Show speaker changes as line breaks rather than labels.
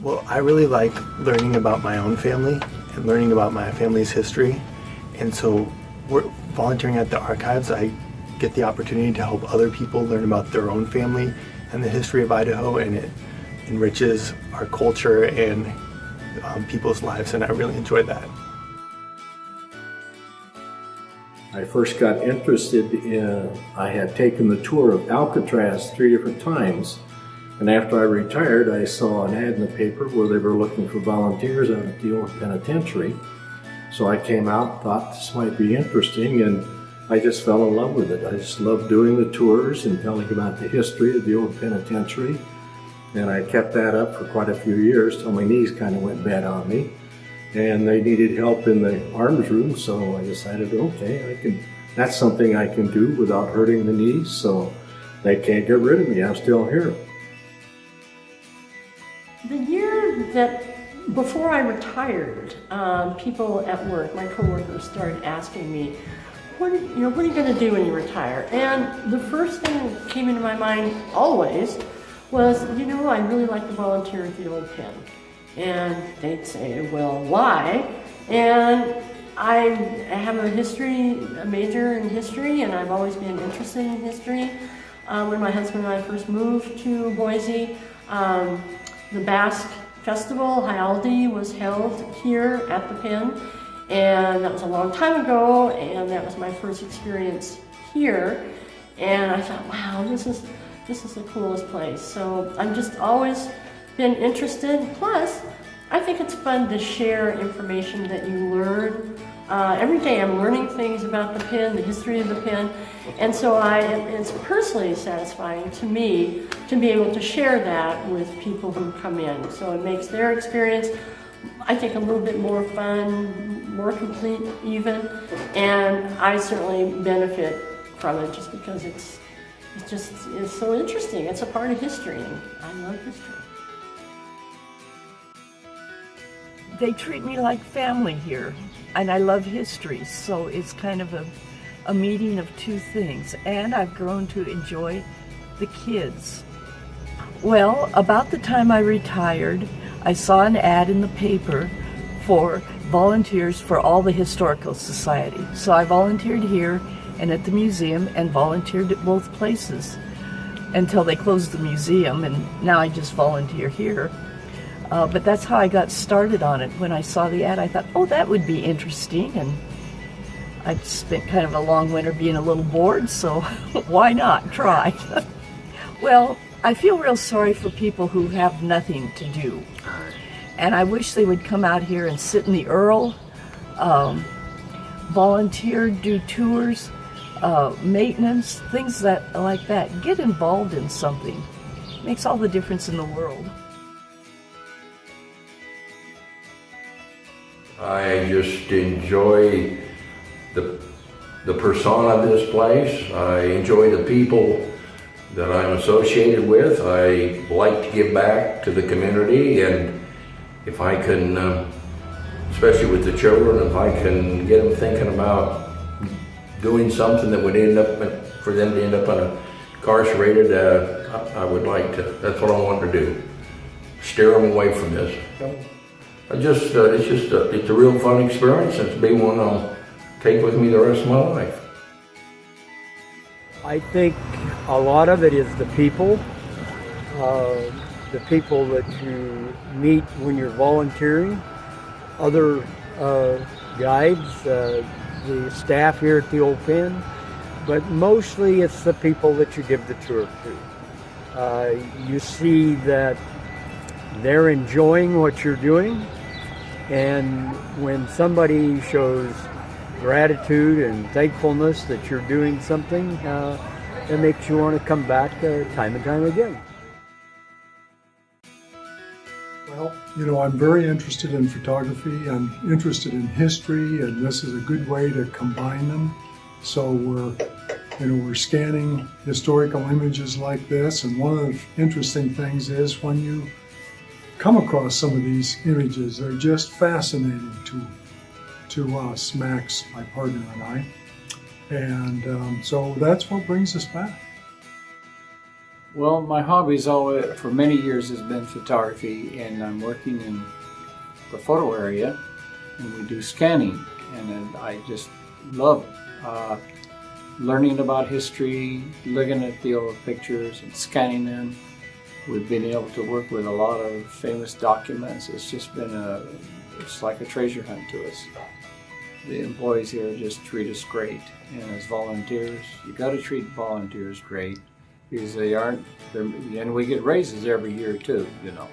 Well, I really like learning about my own family and learning about my family's history. And so we're volunteering at the archives. I get the opportunity to help other people learn about their own family and the history of Idaho, and it enriches our culture and people's lives, and I really enjoy that.
I first got interested I had taken the tour of Alcatraz 3 different times, and after I retired I saw an ad in the paper where they were looking for volunteers out at the old penitentiary. So I came out, thought this might be interesting, and I just fell in love with it. I just loved doing the tours and telling about the history of the old penitentiary, and I kept that up for quite a few years till my knees kind of went bad on me. And they needed help in the arms room, so I decided, okay, that's something I can do without hurting the knees, so they can't get rid of me. I'm still here.
The year that before I retired, people at work, my coworkers, started asking me, what are you going to do when you retire? And the first thing that came into my mind always was, I really like to volunteer at the old pen. And they'd say, well, why? And I have a major in history, and I've always been interested in history. When my husband and I first moved to Boise, the Basque Festival, Hialdi, was held here at the Pen, and that was a long time ago, and that was my first experience here. And I thought, wow, this is the coolest place. So I'm just always been interested. Plus, I think it's fun to share information that you learn. Every day I'm learning things about the Pen, the history of the Pen, and so it's personally satisfying to me to be able to share that with people who come in. So it makes their experience, I think, a little bit more fun, more complete even, and I certainly benefit from it just because it's so interesting. It's a part of history, and I love history.
They treat me like family here, and I love history, so it's kind of a meeting of two things, and I've grown to enjoy the kids. Well, about the time I retired, I saw an ad in the paper for volunteers for all the historical society. So I volunteered here and at the museum and volunteered at both places until they closed the museum, and now I just volunteer here. But that's how I got started on it. When I saw the ad, I thought, oh, that would be interesting, and I'd spent kind of a long winter being a little bored, so why not try? Well, I feel real sorry for people who have nothing to do, and I wish they would come out here and sit in the Earl, volunteer, do tours, maintenance, things like that. Get involved in something. It makes all the difference in the world.
I just enjoy the persona of this place. I enjoy the people that I'm associated with. I like to give back to the community, and if I can, especially with the children, if I can get them thinking about doing something that would end up for them to end up incarcerated, I would like to. That's what I want to do. Steer them away from this. It's a real fun experience. It's be one I'll take with me the rest of my life.
I think a lot of it is the people that you meet when you're volunteering, other guides, the staff here at the old pen, but mostly it's the people that you give the tour to. You see that they're enjoying what you're doing, and when somebody shows gratitude and thankfulness that you're doing something, it makes you want to come back time and time again.
Well, I'm very interested in photography. I'm interested in history, and this is a good way to combine them. So we're scanning historical images like this, and one of the interesting things is when you come across some of these images, they're just fascinating to us, Max, my partner, and I. And so that's what brings us back.
Well, my hobby's always, for many years, has been photography, and I'm working in the photo area, and we do scanning, and then I just love learning about history, looking at the old pictures and scanning them. We've been able to work with a lot of famous documents. It's just been it's like a treasure hunt to us. The employees here just treat us great, and as volunteers, you got to treat volunteers great, because they aren't, and we get raises every year too, you know.